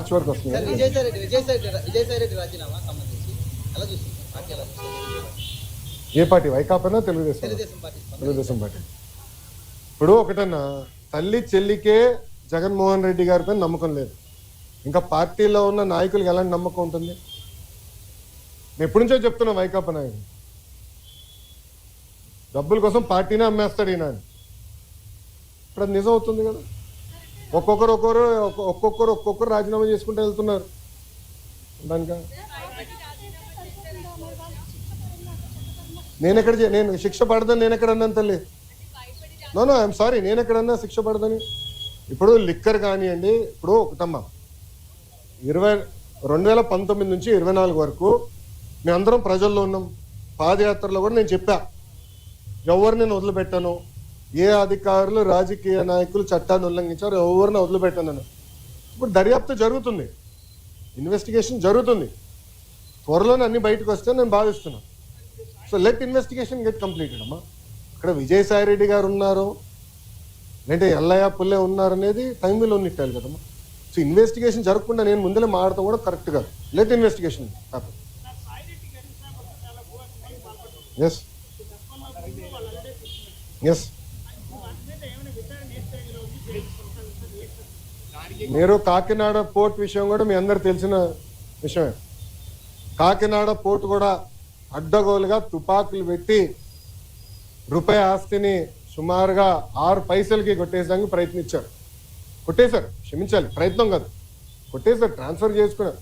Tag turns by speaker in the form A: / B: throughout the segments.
A: మార్చి వరకు వస్తుంది. ఏ party? వైకాపానా Telugu Desam? Telugu Desam party. ఇప్పుడు ఒకటన్నా, తల్లి చెల్లికే జగన్మోహన్ రెడ్డి గారి పైన నమ్మకం లేదు, ఇంకా పార్టీలో ఉన్న నాయకులకు ఎలాంటి నమ్మకం ఉంటుంది? నేను ఎప్పటి నుంచో చెప్తున్నా, వైకాపా నాయకులు డబ్బుల కోసం పార్టీనే అమ్మేస్తాడు ఈయన. ఇప్పుడు అది నిజం అవుతుంది కదా. ఒక్కొక్కరు రాజీనామా చేసుకుంటూ వెళ్తున్నారు. దానిక నేను శిక్ష పడదని నేను ఎక్కడ అన్నాను తల్లి? నో ఐఎమ్ సారీ, నేను ఎక్కడన్నా శిక్ష పడదని? ఇప్పుడు లిక్కర్ కానివ్వండి, ఇప్పుడు ఒకటమ్మా 2019 నుంచి 24 వరకు మేమందరం ప్రజల్లో ఉన్నాం. పాదయాత్రలో కూడా నేను చెప్పా, ఎవరిని నేను వదిలిపెట్టాను, ఏ అధికారులు రాజకీయ నాయకులు చట్టాన్ని ఉల్లంఘించారు ఎవరిని వదిలిపెట్టాను. ఇప్పుడు దర్యాప్తు జరుగుతుంది, ఇన్వెస్టిగేషన్ జరుగుతుంది, త్వరలోనే అన్ని బయటకు వస్తే నేను భావిస్తున్నాను. So let investigation get completed అమ్మా. ఇక్కడ విజయసాయి రెడ్డి గారు ఉన్నారు, లేదంటే ఎల్లయ్య పుల్లే ఉన్నారు అనేది టైం విల్ ఉన్నట్టాలి కదమ్మా. సో ఇన్వెస్టిగేషన్ జరగకుండా నేను ముందులే మాడతాం కూడా కరెక్ట్ కాదు. Let investigation happen. Yes yes మీరు కాకినాడ పోర్ట్ విషయం కూడా మీ అందరు తెలిసిన విషయమే. కాకినాడ పోర్ట్ కూడా అడ్డగోలుగా తుపాకులు పెట్టి రూపాయి ఆస్తిని సుమారుగా 6 పైసలకి కొట్టేసడానికి ప్రయత్నించారు. కొట్టేశారు, క్షమించాలి, ప్రయత్నం కాదు, కొట్టేశారు, ట్రాన్స్ఫర్ చేసుకున్నారు.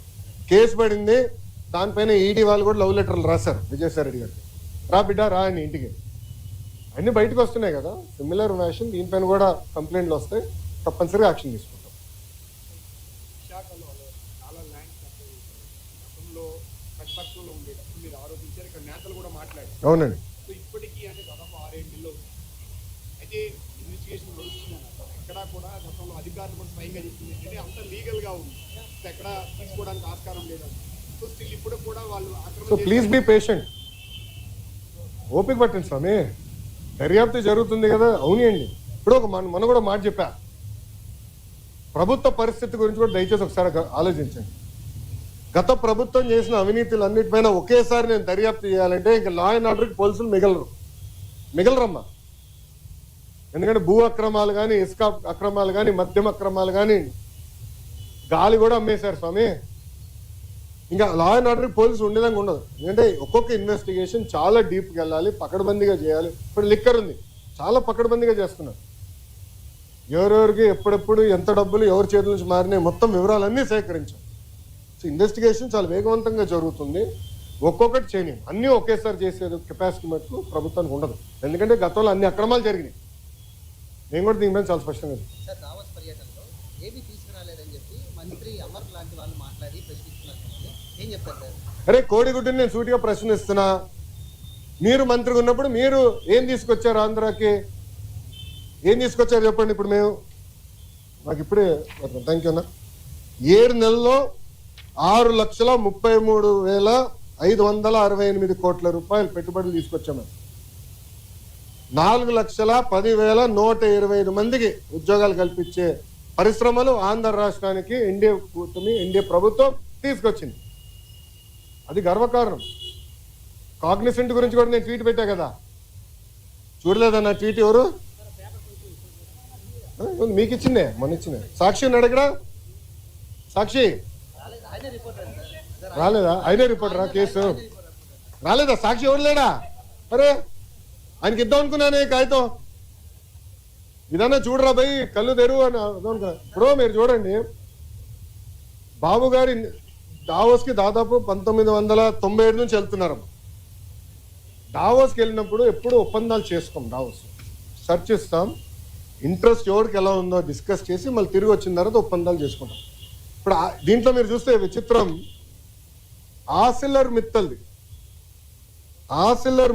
A: కేసు పడింది, దానిపైన ఈడీ వాళ్ళు కూడా లవ్ లెటర్లు రాశారు విజయసాయి రెడ్డి గారికి. రా బిడ్డ రా అని ఇంటికి. అన్నీ బయటకు వస్తున్నాయి కదా. సిమిలర్ వ్యాషన్ దీనిపైన కూడా కంప్లైంట్లు వస్తాయి, తప్పనిసరిగా యాక్షన్ తీసుకుంటాం. అవునండి. సో ప్లీజ్ బీ పేషెంట్, ఓపిక పట్టండి స్వామి, దర్యాప్తు జరుగుతుంది కదా. అవునండి. ఇప్పుడు మనం కూడా మాట చెప్పా, ప్రభుత్వ పరిస్థితి గురించి కూడా దయచేసి ఒకసారి ఆలోచించండి. గత ప్రభుత్వం చేసిన అవినీతులన్నిటిపైన ఒకేసారి నేను దర్యాప్తు చేయాలంటే ఇంకా లా అండ్ ఆర్డర్కి పోలీసులు మిగలరమ్మా. ఎందుకంటే భూ అక్రమాలు కానీ, ఇసుక అక్రమాలు కానీ, మద్యం అక్రమాలు కానీ, గాలి కూడా అమ్మేశారు స్వామి. ఇంకా లా అండ్ ఆర్డర్కి పోలీసు ఉండేదాకా ఉండదు. ఎందుకంటే ఒక్కొక్క ఇన్వెస్టిగేషన్ చాలా డీప్కి వెళ్ళాలి, పకడ్బందీగా చేయాలి. ఇప్పుడు లిక్కర్ ఉంది, చాలా పకడ్బందీగా చేస్తున్నారు. ఎవరెవరికి ఎప్పుడెప్పుడు ఎంత డబ్బులు ఎవరి చేతుల నుంచి మారినాయి మొత్తం వివరాలన్నీ సేకరించాం. సో ఇన్వెస్టిగేషన్ చాలా వేగవంతంగా జరుగుతుంది. ఒక్కొక్కటి చేయలేం, అన్నీ ఒకేసారి చేసేది కెపాసిటీ మటుకు ప్రభుత్వానికి ఉండదు. ఎందుకంటే గతంలో అన్ని అక్రమాలు జరిగినాయి. నేను కూడా దీని మీద చాలా స్పష్టంగా అరే కోడిగుడ్డుని నేను సూటిగా ప్రశ్నిస్తున్నా. మీరు మంత్రిగా ఉన్నప్పుడు మీరు ఏం తీసుకొచ్చారు ఆంధ్రాకి? ఏం తీసుకొచ్చారు చెప్పండి. ఇప్పుడు మేము మాకు ఇప్పుడే థ్యాంక్ యూ అన్న 7 నెలల్లో 6,33,568 కోట్ల రూపాయలు పెట్టుబడులు తీసుకొచ్చాము. 4,10,125 మందికి ఉద్యోగాలు కల్పించే పరిశ్రమలు ఆంధ్ర రాష్ట్రానికి ఎన్డీఏ ప్రభుత్వం తీసుకొచ్చింది. అది గర్వకారణం. కాగ్నిసెంట్ గురించి కూడా నేను ట్వీట్ పెట్టా కదా, చూడలేదన్న ట్వీట్? ఎవరు మీకు ఇచ్చిందే, మొన్న ఇచ్చిందే. సాక్షి ఉన్నాడు ఇక్కడ, సాక్షి రాలేదా? ఆయనే రిపోర్టరా? కేసు రాలేదా? సాక్షి ఎవరు లేడా? అరే ఆయనకి ఇద్దాం అనుకున్నానే కాగితం. ఇదన్నా చూడరా భయ్, కళ్ళు తెరువు అని అనుకున్నా. ఇప్పుడు మీరు చూడండి, బాబు గారి డావోస్కి దాదాపు 1997 నుంచి వెళ్తున్నారు. డావోస్కి వెళ్ళినప్పుడు ఎప్పుడు ఒప్పందాలు చేసుకోం. డావోస్ సెర్చ్ ఇస్తాం, ఇంట్రెస్ట్ ఎవరికి ఎలా ఉందో డిస్కస్ చేసి మళ్ళీ తిరిగి వచ్చిన తర్వాత ఒప్పందాలు చేసుకుంటాం. ఇప్పుడు దీంట్లో మీరు చూస్తే విచిత్రం, ఆసిల్లర్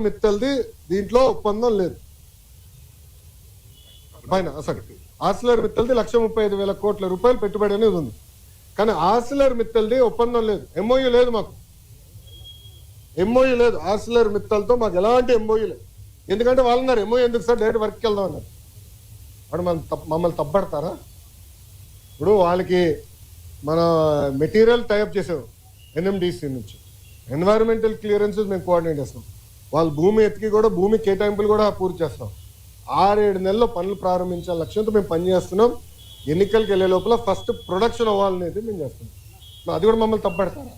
A: మిత్తల్ది దీంట్లో ఒప్పందం లేదు. ఆసిల్లర్ మిత్తల్ది 1,35,000 కోట్ల రూపాయలు పెట్టుబడి అనేది ఉంది. కానీ ఆసిల్లర్ మిత్తల్ది ఒప్పందం లేదు, ఎంఓయూ లేదు. మాకు ఎంఓయూ లేదు ఆసిల్లర్ మిత్తల్తో, మాకు ఎలాంటి ఎంఓయూ లేదు. ఎందుకంటే వాళ్ళు అన్నారు ఎంఓయూ ఎందుకు సార్, డైరెక్ట్ వర్క్కి వెళ్దాం అన్నారు. వాడు మమ్మల్ని తప్పడతారా? ఇప్పుడు వాళ్ళకి మన మెటీరియల్ టైప్ చేసావు ఎన్ఎండిసి నుంచి. ఎన్వైరన్మెంటల్ క్లియరెన్సెస్ మేము కోఆర్డినేట్ చేస్తాం. వాళ్ళు భూమి ఎత్తికి కూడా భూమి కేటాయింపులు కూడా పూర్తి చేస్తాం. 6-7 నెలల్లో పనులు ప్రారంభించాల లక్ష్యంతో మేము పనిచేస్తున్నాం. ఎన్నికలకు వెళ్ళే లోపల ఫస్ట్ ప్రొడక్షన్ అవ్వాలనేది మేము చేస్తున్నాం. అది కూడా మమ్మల్ని తప్పపెడతారా?